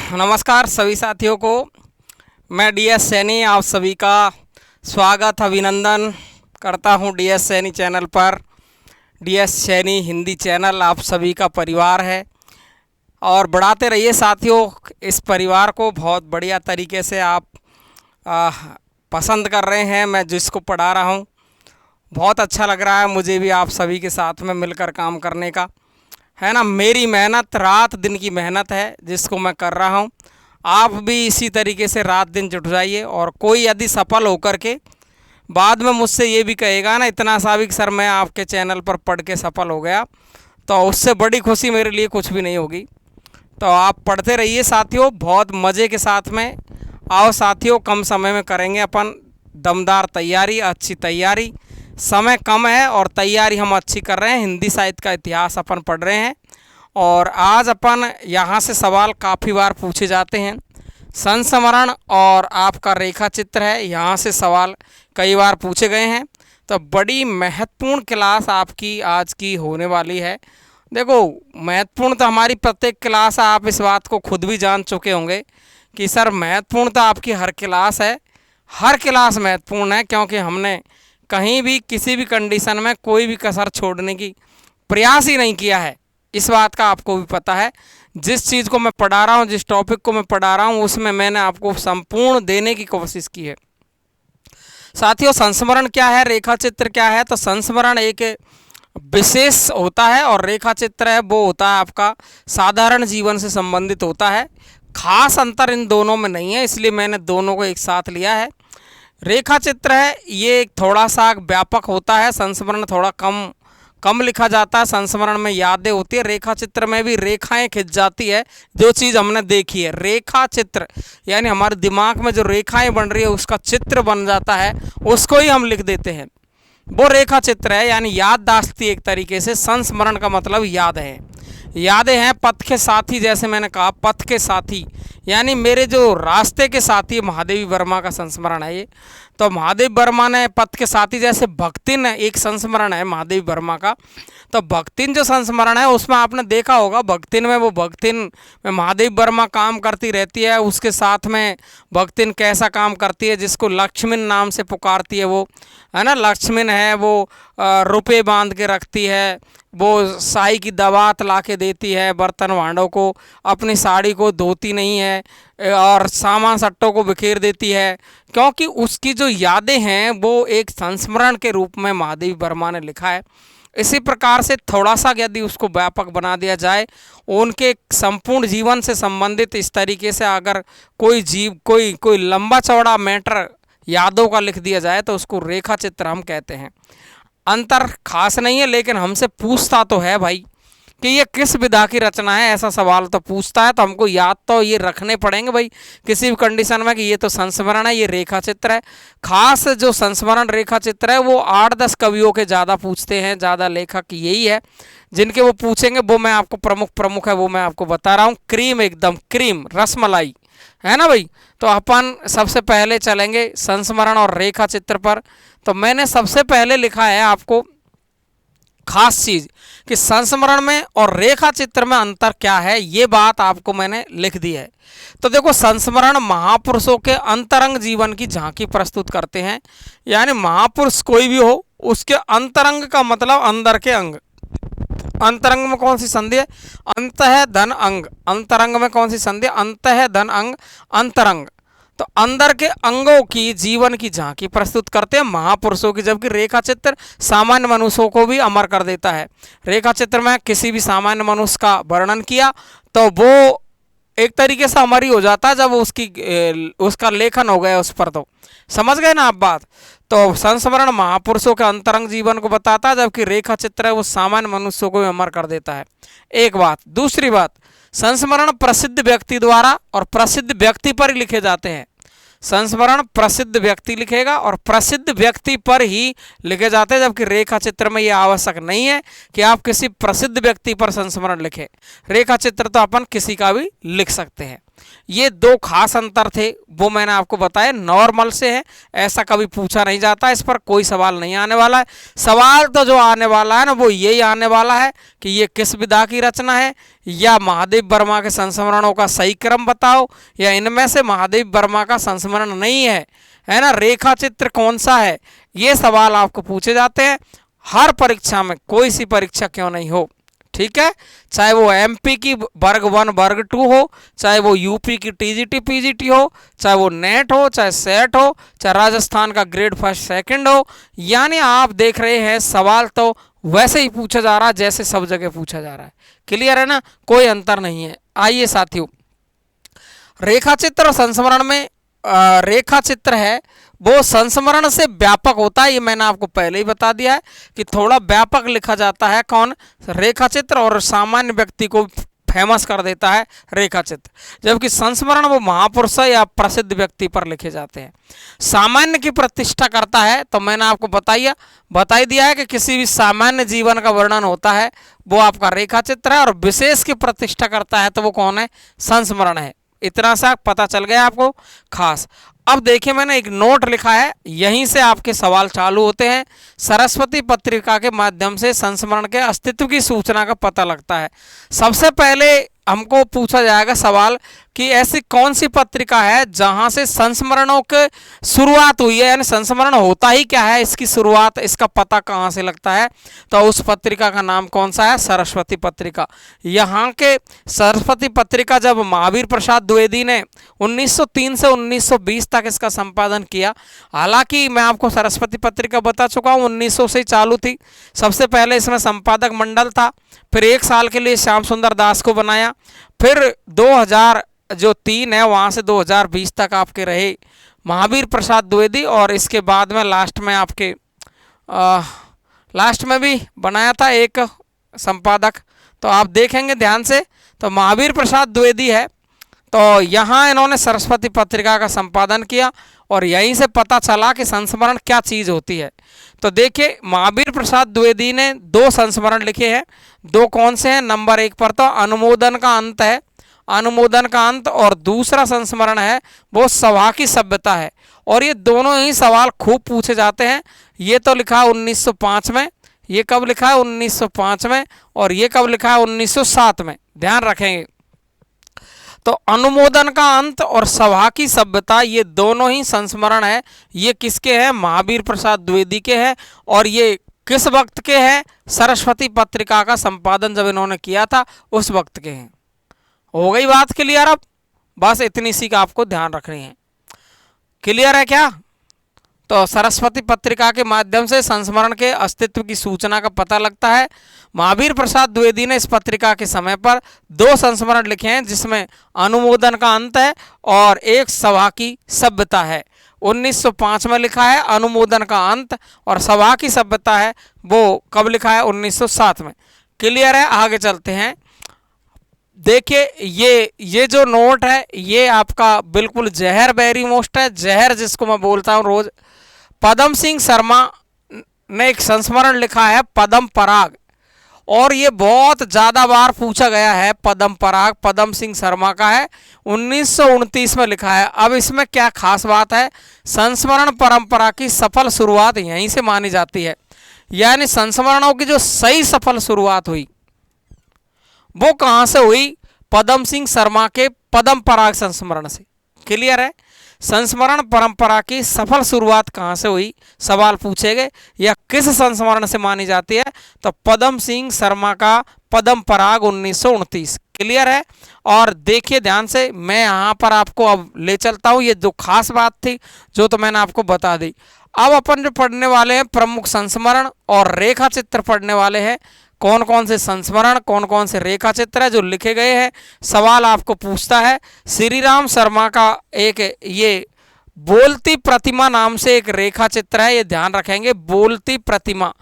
नमस्कार सभी साथियों को। मैं डीएस सैनी आप सभी का स्वागत अभिनंदन करता हूं डीएस सैनी चैनल पर। डीएस सैनी हिंदी चैनल आप सभी का परिवार है और बढ़ाते रहिए साथियों। इस परिवार को बहुत बढ़िया तरीके से आप पसंद कर रहे हैं। मैं जिसको पढ़ा रहा हूं बहुत अच्छा लग रहा है मुझे भी आप सभी के साथ में मिलकर काम करने का, है ना। मेरी मेहनत रात दिन की मेहनत है जिसको मैं कर रहा हूँ। आप भी इसी तरीके से रात दिन जुट जाइए और कोई यदि सफल होकर के बाद में मुझसे ये भी कहेगा ना इतना सा भी सर मैं आपके चैनल पर पढ़ के सफल हो गया, तो उससे बड़ी खुशी मेरे लिए कुछ भी नहीं होगी। तो आप पढ़ते रहिए साथियों, बहुत मज़े के साथ में। आओ साथियों, कम समय में करेंगे अपन दमदार तैयारी, अच्छी तैयारी। समय कम है और तैयारी हम अच्छी कर रहे हैं। हिंदी साहित्य का इतिहास अपन पढ़ रहे हैं और आज अपन यहाँ से सवाल काफ़ी बार पूछे जाते हैं। संस्मरण और आपका रेखा चित्र है, यहाँ से सवाल कई बार पूछे गए हैं। तो बड़ी महत्वपूर्ण क्लास आपकी आज की होने वाली है। देखो, महत्वपूर्ण तो हमारी प्रत्येक क्लास है, आप इस बात को खुद भी जान चुके होंगे कि सर महत्वपूर्ण तो आपकी हर क्लास है। हर क्लास महत्वपूर्ण है क्योंकि हमने कहीं भी किसी भी कंडीशन में कोई भी कसर छोड़ने की प्रयास ही नहीं किया है। इस बात का आपको भी पता है। जिस चीज़ को मैं पढ़ा रहा हूँ, जिस टॉपिक को मैं पढ़ा रहा हूँ, उसमें मैंने आपको संपूर्ण देने की कोशिश की है। साथियों, संस्मरण क्या है, रेखा चित्र क्या है? तो संस्मरण एक विशेष होता है और रेखा चित्र है वो होता है आपका साधारण जीवन से संबंधित होता है। खास अंतर इन दोनों में नहीं है, इसलिए मैंने दोनों को एक साथ लिया है। रेखा चित्र है ये थोड़ा सा व्यापक होता है, संस्मरण थोड़ा कम लिखा जाता है। संस्मरण में यादें होती है, रेखा चित्र में भी रेखाएं खिंच जाती है। जो चीज़ हमने देखी है, रेखा चित्र यानी हमारे दिमाग में जो रेखाएं बन रही है उसका चित्र बन जाता है, उसको ही हम लिख देते हैं, वो रेखा चित्र है। यानी याददाश्ती एक तरीके से। संस्मरण का मतलब याद है, यादें हैं पथ के साथी। जैसे मैंने कहा पथ के साथी यानी मेरे जो रास्ते के साथी महादेवी वर्मा का संस्मरण है ये। तो महादेव वर्मा ने पथ के साथी, जैसे भक्तिन एक संस्मरण है महादेवी वर्मा का। तो भक्तिन जो संस्मरण है उसमें आपने देखा होगा, भक्तिन में वो भक्तिन में महादेवी वर्मा काम करती रहती है, उसके साथ में भक्तिन कैसा काम करती है, जिसको लक्ष्मण नाम से पुकारती है वो, है ना। लक्ष्मण है वो रुपए बांध के रखती है, वो साई की दवात ला के देती है, बर्तन भांडों को, अपनी साड़ी को धोती नहीं है और सामान सट्टों को बिखेर देती है, क्योंकि उसकी जो यादें हैं वो एक संस्मरण के रूप में महादेवी वर्मा ने लिखा है। इसी प्रकार से थोड़ा सा यदि उसको व्यापक बना दिया जाए, उनके संपूर्ण जीवन से संबंधित इस तरीके से अगर कोई लंबा चौड़ा मैटर यादों का लिख दिया जाए तो उसको रेखा चित्र हम कहते हैं। अंतर खास नहीं है, लेकिन हमसे पूछता तो है भाई कि ये किस विधा की रचना है, ऐसा सवाल तो पूछता है। तो हमको याद तो ये रखने पड़ेंगे भाई किसी भी कंडीशन में कि ये तो संस्मरण है, ये रेखा चित्र है। खास जो संस्मरण रेखा चित्र है वो 8-10 कवियों के ज़्यादा पूछते हैं, ज़्यादा लेखक यही है जिनके वो पूछेंगे। वो मैं आपको प्रमुख है वो मैं आपको बता रहा हूँ। क्रीम, एकदम क्रीम, रसमलाई, है ना भाई। तो अपन सबसे पहले चलेंगे संस्मरण और रेखा चित्र पर। तो मैंने सबसे पहले लिखा है आपको खास चीज़ कि संस्मरण में और रेखा चित्र में अंतर क्या है, ये बात आपको मैंने लिख दी है। तो देखो, संस्मरण महापुरुषों के अंतरंग जीवन की झांकी प्रस्तुत करते हैं। यानी महापुरुष कोई भी हो, उसके अंतरंग का मतलब अंदर के अंग। अंतरंग में कौन सी संधि है? अंतः धन अंग। अंतरंग में कौन सी संधि? अंतः धन अंग, अंतरंग। तो अंदर के अंगों की जीवन की झांकी प्रस्तुत करते हैं महापुरुषों की, जबकि रेखा चित्र सामान्य मनुष्यों को भी अमर कर देता है। रेखा चित्र में किसी भी सामान्य मनुष्य का वर्णन किया तो वो एक तरीके से अमर ही हो जाता है जब उसका लेखन हो गया उस पर। तो समझ गए ना आप बात। तो संस्मरण महापुरुषों के अंतरंग जीवन को बताता है, जबकि रेखा चित्र है वो सामान्य मनुष्यों को भी अमर कर देता है। एक बात। दूसरी बात, संस्मरण प्रसिद्ध व्यक्ति द्वारा और प्रसिद्ध व्यक्ति पर ही लिखे जाते हैं। संस्मरण प्रसिद्ध व्यक्ति लिखेगा और प्रसिद्ध व्यक्ति पर ही लिखे जाते हैं, जबकि रेखा चित्र में यह आवश्यक नहीं है कि आप किसी प्रसिद्ध व्यक्ति पर संस्मरण लिखें। रेखा चित्र तो अपन किसी का भी लिख सकते हैं। ये दो खास अंतर थे, वो मैंने आपको बताया। नॉर्मल से है, ऐसा कभी पूछा नहीं जाता, इस पर कोई सवाल नहीं आने वाला है। सवाल तो जो आने वाला है ना, वो यही आने वाला है कि ये किस विधा की रचना है, या महादेव वर्मा के संस्मरणों का सही क्रम बताओ, या इनमें से महादेव वर्मा का संस्मरण नहीं है ना, रेखा चित्र कौन सा है। ये सवाल आपको पूछे जाते हैं हर परीक्षा में, कोई सी परीक्षा क्यों नहीं हो, ठीक है। चाहे वो एमपी की वर्ग 1 वर्ग 2 हो, चाहे वो यूपी की टीजीटी पीजीटी हो, चाहे वो नेट हो, चाहे सेट हो, चाहे राजस्थान का ग्रेड 1 सेकंड हो, यानी आप देख रहे हैं सवाल तो वैसे ही पूछा जा रहा है जैसे सब जगह पूछा जा रहा है। क्लियर है ना, कोई अंतर नहीं है। आइए साथियों, रेखा चित्र और संस्मरण में रेखा चित्र है वो संस्मरण से व्यापक होता है, ये मैंने आपको पहले ही बता दिया है कि थोड़ा व्यापक लिखा जाता है कौन, रेखा चित्र, और सामान्य व्यक्ति को फेमस कर देता है रेखा चित्र, जबकि संस्मरण वो महापुरुष या प्रसिद्ध व्यक्ति पर लिखे जाते हैं। सामान्य की प्रतिष्ठा करता है, तो मैंने आपको बता ही दिया है कि किसी भी सामान्य जीवन का वर्णन होता है वो आपका रेखा चित्र है, और विशेष की प्रतिष्ठा करता है तो वो कौन है, संस्मरण है। इतना सा पता चल गया आपको खास। अब देखिए मैंने एक नोट लिखा है, यहीं से आपके सवाल चालू होते हैं। सरस्वती पत्रिका के माध्यम से संस्मरण के अस्तित्व की सूचना का पता लगता है। सबसे पहले हमको पूछा जाएगा सवाल कि ऐसी कौन सी पत्रिका है जहां से संस्मरणों की शुरुआत हुई है, यानी संस्मरण होता ही क्या है, इसकी शुरुआत, इसका पता कहां से लगता है। तो उस पत्रिका का नाम कौन सा है, सरस्वती पत्रिका। यहाँ के सरस्वती पत्रिका जब महावीर प्रसाद द्विवेदी ने 1903 से 1920 तक इसका संपादन किया, हालांकि मैं आपको सरस्वती पत्रिका बता चुका हूँ 1900 से चालू थी। सबसे पहले इसमें संपादक मंडल था, फिर 1 साल के लिए श्याम सुंदर दास को बनाया, फिर 2003 है वहाँ से 2020 तक आपके रहे महावीर प्रसाद द्विवेदी, और इसके बाद में लास्ट में भी बनाया था एक संपादक, तो आप देखेंगे ध्यान से, तो महावीर प्रसाद द्विवेदी है। तो यहाँ इन्होंने सरस्वती पत्रिका का संपादन किया, और यहीं से पता चला कि संस्मरण क्या चीज़ होती है। तो देखिए महावीर प्रसाद द्विवेदी ने 2 संस्मरण लिखे हैं। 2 कौन से हैं, नंबर 1 पर तो अनुमोदन का अंत है, अनुमोदन का अंत, और दूसरा संस्मरण है वो सभा की सभ्यता है। और ये दोनों ही सवाल खूब पूछे जाते हैं। ये तो लिखा है 1905 में, ये कब लिखा है 1905 में, और ये कब लिखा है 1907 में, ध्यान रखेंगे। तो अनुमोदन का अंत और सभा की सभ्यता, ये दोनों ही संस्मरण है। ये किसके हैं, महावीर प्रसाद द्विवेदी के हैं, और ये किस वक्त के हैं, सरस्वती पत्रिका का संपादन जब इन्होंने किया था उस वक्त के हैं। हो गई बात क्लियर। अब बस इतनी सी का आपको ध्यान रखनी है। क्लियर है क्या। तो सरस्वती पत्रिका के माध्यम से संस्मरण के अस्तित्व की सूचना का पता लगता है। महावीर प्रसाद द्विवेदी ने इस पत्रिका के समय पर 2 संस्मरण लिखे हैं, जिसमें अनुमोदन का अंत है और एक सभा की सभ्यता है। 1905 में लिखा है अनुमोदन का अंत, और सभा की सभ्यता है वो कब लिखा है 1907 में। क्लियर है। आगे चलते हैं। देखिए ये जो नोट है ये आपका बिल्कुल जहर वेरी मोस्ट है, जहर जिसको मैं बोलता हूँ रोज। पदम सिंह शर्मा ने एक संस्मरण लिखा है पदम पराग, और ये बहुत ज़्यादा बार पूछा गया है। पदम पराग पदम सिंह शर्मा का है, 1929 में लिखा है। अब इसमें क्या खास बात है, संस्मरण परंपरा की सफल शुरुआत यहीं से मानी जाती है। यानी संस्मरणों की जो सही सफल शुरुआत हुई वो कहाँ से हुई, पदम सिंह शर्मा के पदम पराग संस्मरण से। क्लियर है। संस्मरण परंपरा की सफल शुरुआत कहाँ से हुई, सवाल पूछे गए, या किस संस्मरण से मानी जाती है, तो पदम सिंह शर्मा का पदम पराग 1929। क्लियर है। और देखिए ध्यान से, मैं यहाँ पर आपको अब ले चलता हूँ, ये जो खास बात थी जो तो मैंने आपको बता दी। अब अपन जो पढ़ने वाले हैं प्रमुख संस्मरण और रेखा चित्र पढ़ने वाले हैं। कौन कौन से संस्मरण कौन कौन से रेखा चित्र है जो लिखे गए हैं, सवाल आपको पूछता है। श्री राम शर्मा का एक ये बोलती प्रतिमा नाम से एक रेखा चित्र है, ये ध्यान रखेंगे। बोलती प्रतिमा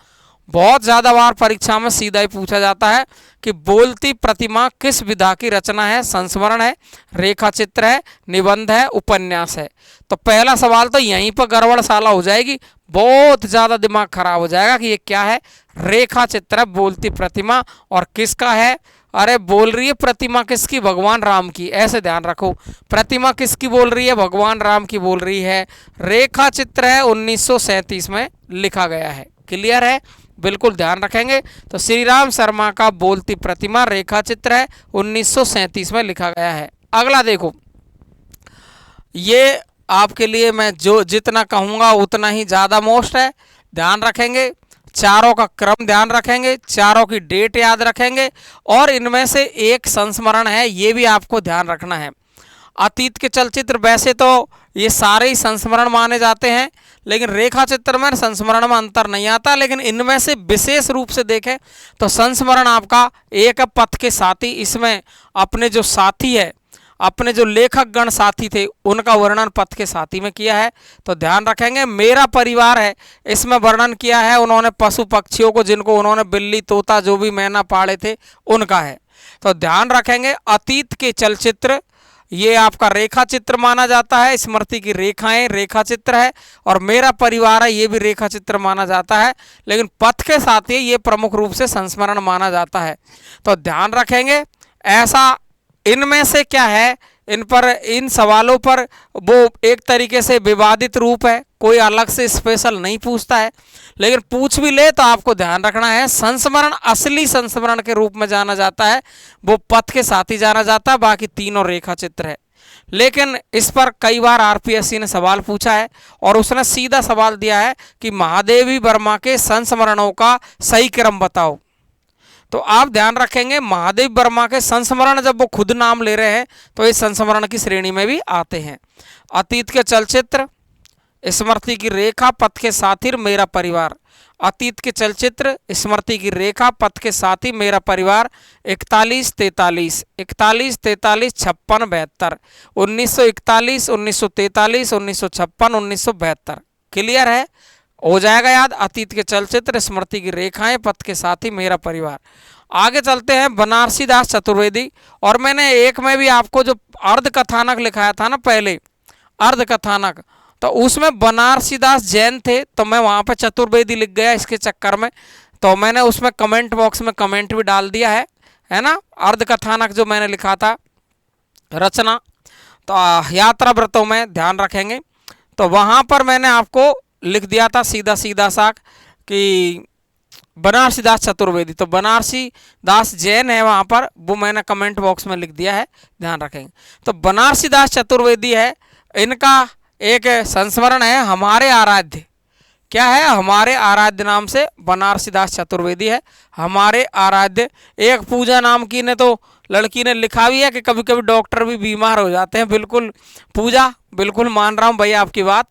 बहुत ज़्यादा बार परीक्षा में सीधा ही पूछा जाता है कि बोलती प्रतिमा किस विधा की रचना है, संस्मरण है, रेखा चित्र है, निबंध है, उपन्यास है। तो पहला सवाल तो यहीं पर गड़बड़शाला हो जाएगी, बहुत ज़्यादा दिमाग खराब हो जाएगा कि ये क्या है, रेखा चित्र है बोलती प्रतिमा, और किसका है, अरे बोल रही है प्रतिमा किसकी, भगवान राम की, ऐसे ध्यान रखो। प्रतिमा किसकी बोल रही है, भगवान राम की बोल रही है। रेखा चित्र है 1937 में लिखा गया है। क्लियर है, बिल्कुल ध्यान रखेंगे। तो श्री राम शर्मा का बोलती प्रतिमा रेखा चित्र है, 1937 में लिखा गया है। अगला देखो, ये आपके लिए मैं जो जितना कहूँगा उतना ही ज़्यादा मोस्ट है। ध्यान रखेंगे, चारों का क्रम ध्यान रखेंगे, चारों की डेट याद रखेंगे, और इनमें से एक संस्मरण है, ये भी आपको ध्यान रखना है। अतीत के चलचित्र वैसे तो ये सारे ही संस्मरण माने जाते हैं, लेकिन रेखा चित्र में संस्मरण में अंतर नहीं आता। लेकिन इनमें से विशेष रूप से देखें तो संस्मरण आपका एक पथ के साथी, इसमें अपने जो साथी है, अपने जो लेखक गण साथी थे, उनका वर्णन पथ के साथी में किया है। तो ध्यान रखेंगे। मेरा परिवार है, इसमें वर्णन किया है उन्होंने पशु पक्षियों को, जिनको उन्होंने बिल्ली तोता जो भी मैना पाले थे उनका है। तो ध्यान रखेंगे, अतीत के चलचित्र ये आपका रेखा चित्र माना जाता है, स्मृति की रेखाएं रेखा चित्र है, और मेरा परिवार है ये भी रेखा चित्र माना जाता है, लेकिन पथ के साथी ये प्रमुख रूप से संस्मरण माना जाता है। तो ध्यान रखेंगे, ऐसा इनमें से क्या है, इन सवालों पर वो एक तरीके से विवादित रूप है, कोई अलग से स्पेशल नहीं पूछता है, लेकिन पूछ भी ले तो आपको ध्यान रखना है, संस्मरण असली संस्मरण के रूप में जाना जाता है, वो पथ के साथ ही जाना जाता है, बाकी तीनों रेखा चित्र है। लेकिन इस पर कई बार आरपीएससी ने सवाल पूछा है, और उसने सीधा सवाल दिया है कि महादेवी वर्मा के संस्मरणों का सही क्रम बताओ। तो आप ध्यान रखेंगे, महादेव वर्मा के संस्मरण जब वो खुद नाम ले रहे हैं तो इस संस्मरण की श्रेणी में भी आते हैं। अतीत के चलचित्र, स्मृति की रेखा, पथ के साथी, मेरा परिवार। अतीत के चलचित्र, स्मृति की रेखा, पथ के साथी, मेरा परिवार 41, 43, 41, 43, 56, 72, 1941, 1943, 1956, 1972। क्लियर है, हो जाएगा याद। अतीत के चलचित्र, स्मृति की रेखाएं, पथ के साथी, मेरा परिवार। आगे चलते हैं, बनारसी दास चतुर्वेदी। और मैंने एक में भी आपको जो अर्ध कथानक लिखाया था ना पहले, अर्ध कथानक, तो उसमें बनारसी दास जैन थे, तो मैं वहाँ पे चतुर्वेदी लिख गया इसके चक्कर में। तो मैंने उसमें कमेंट बॉक्स में कमेंट भी डाल दिया है ना। अर्ध कथानक जो मैंने लिखा था रचना, तो यात्रा व्रतों में ध्यान रखेंगे, तो वहाँ पर मैंने आपको लिख दिया था सीधा सीधा सा कि बनारसी दास चतुर्वेदी, तो बनारसी दास जैन है वहाँ पर, वो मैंने कमेंट बॉक्स में लिख दिया है, ध्यान रखेंगे। तो बनारसी दास चतुर्वेदी है, इनका एक संस्मरण है हमारे आराध्य। क्या है, हमारे आराध्य नाम से बनारसी दास चतुर्वेदी है, हमारे आराध्य। एक पूजा नाम की ने तो लड़की ने लिखा भी है कि कभी कभी डॉक्टर भी बीमार हो जाते हैं। बिल्कुल पूजा, बिल्कुल मान रहा हूँ भैया आपकी बात,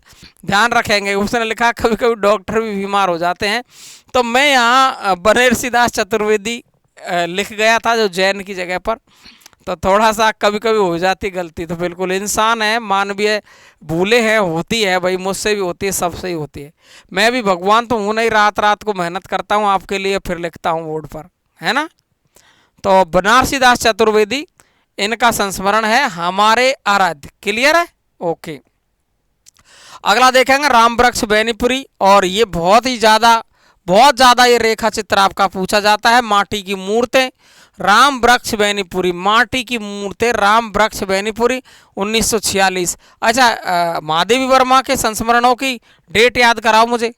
ध्यान रखेंगे। उसने लिखा कभी कभी डॉक्टर भी बीमार हो जाते हैं, तो मैं यहाँ बनारसी दास चतुर्वेदी लिख गया था जो जैन की जगह पर। तो थोड़ा सा कभी कभी हो जाती गलती, तो बिल्कुल इंसान है, मानवीय भूलें हैं, होती है भाई, मुझसे भी होती है, सबसे ही होती है। मैं भी भगवान तो हूँ नहीं, रात रात को मेहनत करता हूँ आपके लिए, फिर लिखता हूँ बोर्ड पर, है ना। तो बनारसी दास चतुर्वेदी, इनका संस्मरण है हमारे आराध्य। क्लियर है, ओके। अगला देखेंगे राम वृक्ष बेनीपुरी, और ये बहुत ज़्यादा ये रेखा चित्र आपका पूछा जाता है। माटी की मूर्तें, राम वृक्ष बेनीपुरी, माटी की मूर्तें, राम वृक्ष बेनीपुरी 1946। अच्छा, महादेवी वर्मा के संस्मरणों की डेट याद कराओ मुझे।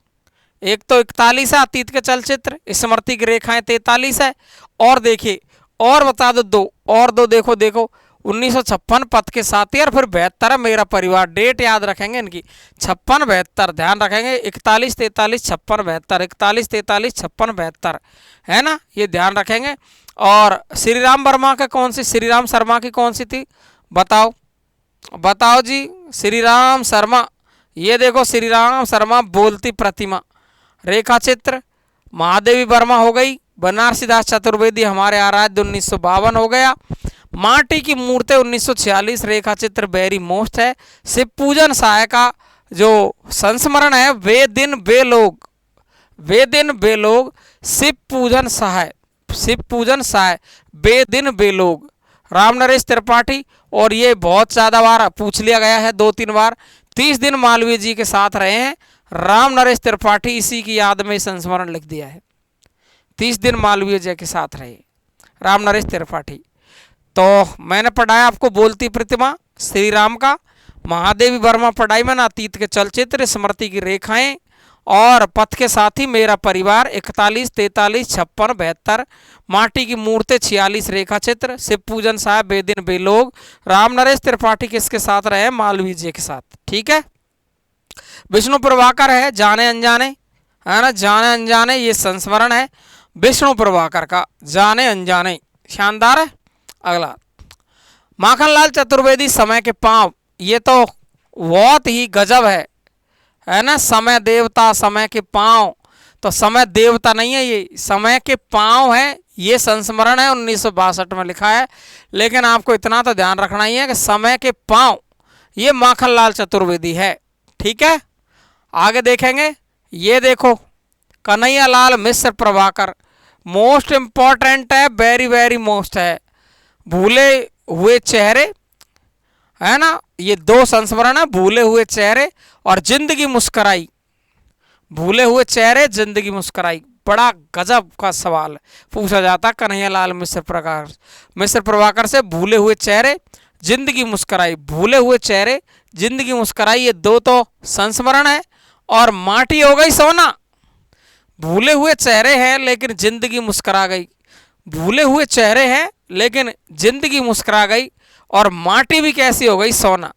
एक तो 41 है अतीत के चलचित्र, स्मृति की रेखाएं 43 है, और देखिए और बता दो दो देखो 1956 पथ के साथी, और फिर 72 है मेरा परिवार। डेट याद रखेंगे इनकी, 56, 72 ध्यान रखेंगे, 41, 43, 56, 72, 41, 43, 56, 72, है ना, ये ध्यान रखेंगे। और श्री राम वर्मा का कौन सी, श्री राम शर्मा की कौन सी थी, बताओ जी। श्री राम शर्मा, ये देखो श्री राम शर्मा बोलती प्रतिमा, रेखा चित्र, महादेवी वर्मा हो गई, बनारसी दास चतुर्वेदी हमारे आराध्य 1952 हो गया, माटी की मूर्तें 1946, रेखा चित्र वेरी मोस्ट है। शिव पूजन सहाय का जो संस्मरण है, वे दिन वे लोग शिव पूजन सहाय, वे दिन वे लोग, राम नरेश त्रिपाठी। और ये बहुत ज़्यादा बार पूछ लिया गया है, 2-3 बार। 30 दिन मालवीय जी के साथ रहे हैं राम नरेश त्रिपाठी, इसी की याद में संस्मरण लिख दिया है, 30 दिन मालवीय जी के साथ रहे, राम नरेश त्रिपाठी। तो मैंने पढ़ाया आपको बोलती प्रतिमा श्री राम का, महादेवी वर्मा पढ़ाई मैंने अतीत के चलचित्र, स्मृति की रेखाएं और पथ के साथी, मेरा परिवार, 41, 43, 56, 72, माटी की मूर्तें 46 रेखा चित्र, शिव पूजन साहब, बेदिन बेलोग, राम नरेश त्रिपाठी किसके साथ रहे? मालवीय जी के साथ। ठीक है। विष्णु प्रभाकर है जाने अनजाने, है ना, जाने अनजाने, ये संस्मरण है विष्णु प्रभाकर का, जाने अनजाने, शानदार है। अगला माखनलाल चतुर्वेदी समय के पांव, ये तो बहुत ही गजब है ना, समय देवता समय के पांव, तो समय देवता नहीं है, ये समय के पांव है। ये संस्मरण है 1962 में लिखा है, लेकिन आपको इतना तो ध्यान रखना ही है कि समय के पांव ये माखनलाल चतुर्वेदी है। ठीक है। आगे देखेंगे, ये देखो कन्हैयालाल मिश्र प्रभाकर, मोस्ट इम्पॉर्टेंट है, वेरी वेरी मोस्ट है, भूले हुए चेहरे, है ना, ये दो संस्मरण है, भूले हुए चेहरे और जिंदगी मुस्कराई। भूले हुए चेहरे, जिंदगी मुस्कराई, बड़ा गजब का सवाल पूछा जाता कन्हैयालाल मिश्र प्रभाकर से। भूले हुए चेहरे, जिंदगी मुस्कराई, भूले हुए चेहरे, जिंदगी मुस्कराई, ये दो तो संस्मरण है। और माटी हो गई सोना, भूले हुए चेहरे हैं लेकिन जिंदगी मुस्करा गई, भूले हुए चेहरे हैं लेकिन जिंदगी मुस्करा गई, और माटी भी कैसी हो गई? सोना।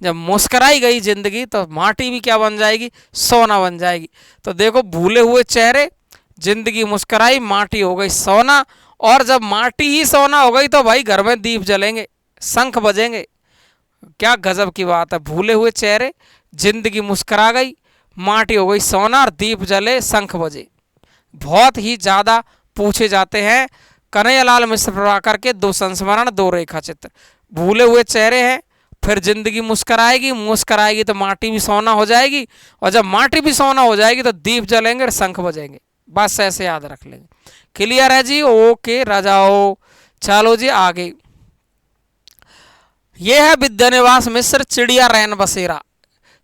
जब मुस्कराई गई जिंदगी तो माटी भी क्या बन जाएगी? सोना बन जाएगी। तो देखो, भूले हुए चेहरे, जिंदगी मुस्कराई, माटी हो गई सोना, और जब माटी ही सोना हो गई तो भाई घर में दीप जलेंगे, शंख बजेंगे। क्या गजब की बात है, भूले हुए चेहरे, जिंदगी मुस्करा गई, माटी हो गई सोना और दीप जले, शंख बजे। बहुत ही ज़्यादा पूछे जाते हैं कन्हैयालाल मिश्र प्रभाकर के दो संस्मरण, दो रेखा चित्र। भूले हुए चेहरे हैं, फिर जिंदगी मुस्कराएगी, मुस्कराएगी तो माटी भी सोना हो जाएगी, और जब माटी भी सोना हो जाएगी तो दीप जलेंगे और शंख बजेंगे। बस ऐसे याद रख लेंगे। क्लियर है जी? ओके राजाओ। चलो जी आगे। ये है विद्यानिवास मिश्र, चिड़िया रैन बसेरा।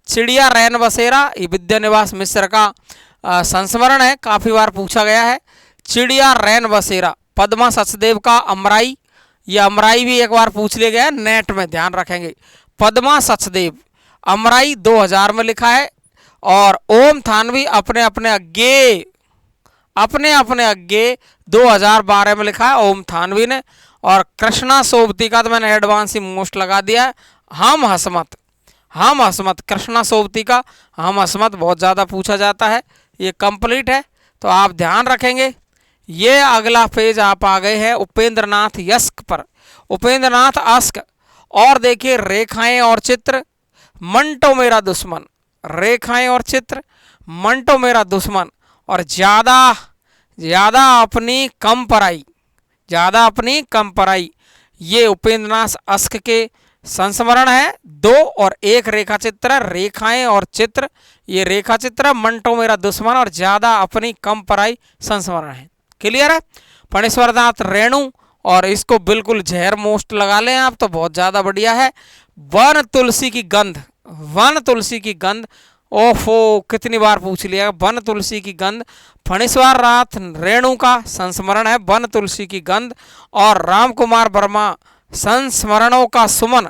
चिड़िया रैन बसेरा ये विद्यानिवास मिश्र का संस्मरण है, काफ़ी बार पूछा गया है। चिड़िया रैन बसेरा, पद्मा सचदेव का अमराई, ये अमराई भी एक बार पूछ लिया गया है, नेट में ध्यान रखेंगे। पद्मा सचदेव अमराई 2000 में लिखा है, और ओम थानवी अपने अपने अज्ञे 2012 में लिखा है ओम थानवी ने। और कृष्णा सोबती का तो मैंने एडवांस ही मोस्ट लगा दिया है, हम हसमत कृष्णा सोबती का हम हसमत बहुत ज़्यादा पूछा जाता है, ये कंप्लीट है तो आप ध्यान रखेंगे। ये अगला पेज आप आ गए हैं उपेंद्रनाथ यस्क पर, उपेंद्रनाथ अस्क। और देखिए रेखाएं और चित्र, मंटो मेरा दुश्मन, रेखाएं और चित्र, मंटो मेरा दुश्मन, और ज़्यादा अपनी कम पराई, ये उपेंद्रनाथ अस्क के संस्मरण है। 2 और 1 रेखा चित्र, रेखाएं और चित्र, ये रेखा चित्र, मंटो मेरा दुश्मन और ज़्यादा अपनी कम पराई संस्मरण है। क्लियर है? फणीश्वरनाथ रेणु, और इसको बिल्कुल जहर मोस्ट लगा लें आप तो बहुत ज़्यादा बढ़िया है। वन तुलसी की गंध, ओफो कितनी बार पूछ लिया, वन तुलसी की गंध, फणीश्वरनाथ रेणु का संस्मरण है वन तुलसी की गंध। और राम कुमार वर्मा संस्मरणों का सुमन,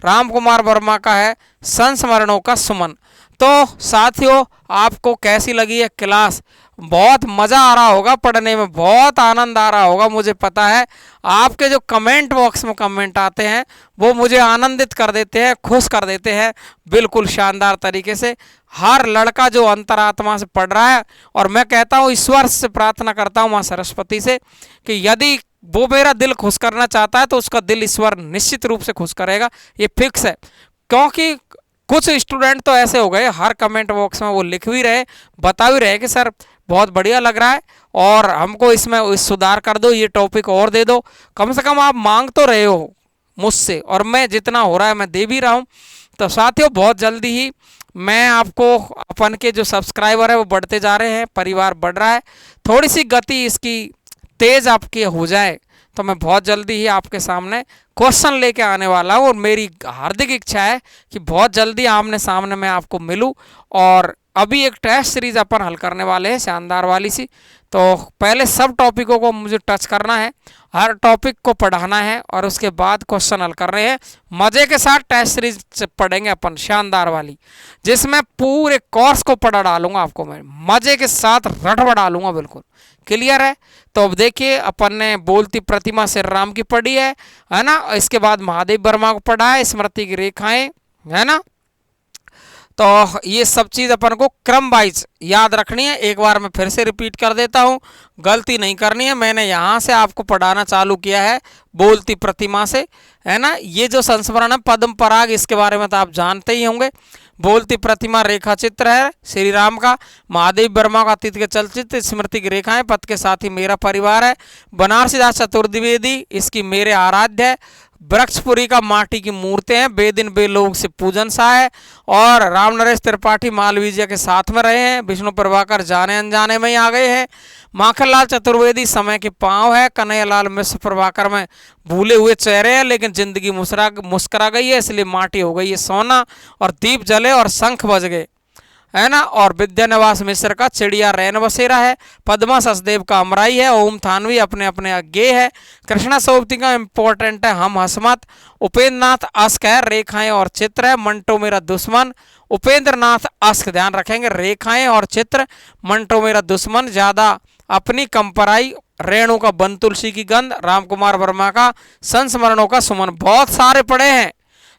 राम कुमार वर्मा का है संस्मरणों का सुमन। तो साथियों, आपको कैसी लगी है क्लास? बहुत मज़ा आ रहा होगा पढ़ने में, बहुत आनंद आ रहा होगा, मुझे पता है। आपके जो कमेंट बॉक्स में कमेंट आते हैं वो मुझे आनंदित कर देते हैं, खुश कर देते हैं बिल्कुल शानदार तरीके से। हर लड़का जो अंतरात्मा से पढ़ रहा है, और मैं कहता हूँ ईश्वर से प्रार्थना करता हूँ माँ सरस्वती से कि यदि वो मेरा दिल खुश करना चाहता है तो उसका दिल ईश्वर निश्चित रूप से खुश करेगा, ये फिक्स है। क्योंकि कुछ स्टूडेंट तो ऐसे हो गए हर कमेंट बॉक्स में वो लिख भी रहे, बता भी रहे कि सर बहुत बढ़िया लग रहा है और हमको इसमें सुधार कर दो, ये टॉपिक और दे दो। कम से कम आप मांग तो रहे हो मुझसे, और मैं जितना हो रहा है मैं दे भी रहा हूँ। तो साथियों, बहुत जल्दी ही मैं आपको, अपन के जो सब्सक्राइबर है वो बढ़ते जा रहे हैं, परिवार बढ़ रहा है, थोड़ी सी गति इसकी तेज़ आपकी हो जाए तो मैं बहुत जल्दी ही आपके सामने क्वेश्चन लेके आने वाला हूँ। और मेरी हार्दिक इच्छा है कि बहुत जल्दी आमने सामने मैं आपको मिलूँ। और अभी एक टेस्ट सीरीज अपन हल करने वाले हैं शानदार वाली सी, तो पहले सब टॉपिकों को मुझे टच करना है, हर टॉपिक को पढ़ाना है और उसके बाद क्वेश्चन हल कर रहे हैं। मजे के साथ टेस्ट सीरीज पढ़ेंगे अपन शानदार वाली, जिसमें पूरे कोर्स को पढ़ा डालूंगा आपको, मैं मजे के साथ रटवा डालूंगा, बिल्कुल क्लियर है। तो अब देखिए अपन ने बोलती प्रतिमा श्री राम की पढ़ी है ना, इसके बाद महादेव वर्मा को पढ़ा है, स्मृति की रेखाएं, है ना। तो ये सब चीज़ अपन को क्रम वाइज याद रखनी है। एक बार मैं फिर से रिपीट कर देता हूँ, गलती नहीं करनी है। मैंने यहाँ से आपको पढ़ाना चालू किया है बोलती प्रतिमा से, है ना। ये जो संस्मरण है पद्म पराग, इसके बारे में तो आप जानते ही होंगे। बोलती प्रतिमा रेखा चित्र है श्री राम का, महादेव वर्मा का अतीत के चलचित्र, स्मृति की रेखाएं, पद के साथी मेरा परिवार है, बनारसीदास चतुर्वेदी इसकी मेरे आराध्य है, वृक्षपुरी का माटी की मूर्तें हैं, बेदिन बेलोग से पूजन सा है, और राम नरेश त्रिपाठी मालवीय के साथ में रहे हैं, विष्णु प्रभाकर जाने अनजाने में ही आ गए हैं, माखनलाल चतुर्वेदी समय के पांव है, कन्हैयालाल मिश्र प्रभाकर में भूले हुए चेहरे हैं लेकिन जिंदगी मुस्करा गई है इसलिए माटी हो गई है सोना, और दीप जले और शंख बज गए, है ना। और विद्यानिवास मिश्र का चिड़िया रैन बसेरा है, पद्मा सचदेव का अमराई है, ओम थानवी अपने अपने अज्ञे है, कृष्णा सोबती का इम्पोर्टेंट है हम हसमत, उपेंद्र नाथ अस्क है रेखाएं और चित्र है, मंटो मेरा दुश्मन, उपेंद्र नाथ अस्क ध्यान रखेंगे, रेखाएं और चित्र, मंटो मेरा दुश्मन, ज्यादा अपनी कंपराई, रेणु का बन तुलसी की गंध, राम कुमार वर्मा का संस्मरणों का सुमन। बहुत सारे पढ़े हैं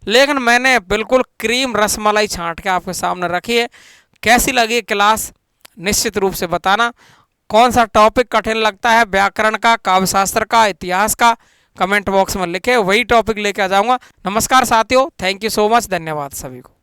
लेकिन मैंने बिल्कुल क्रीम रसमलाई छांट के आपके सामने रखी है। कैसी लगी क्लास निश्चित रूप से बताना। कौन सा टॉपिक कठिन लगता है, व्याकरण का, काव्यशास्त्र का, इतिहास का, कमेंट बॉक्स में लिखे, वही टॉपिक लेके आ जाऊंगा। नमस्कार साथियों, थैंक यू सो मच, धन्यवाद सभी को।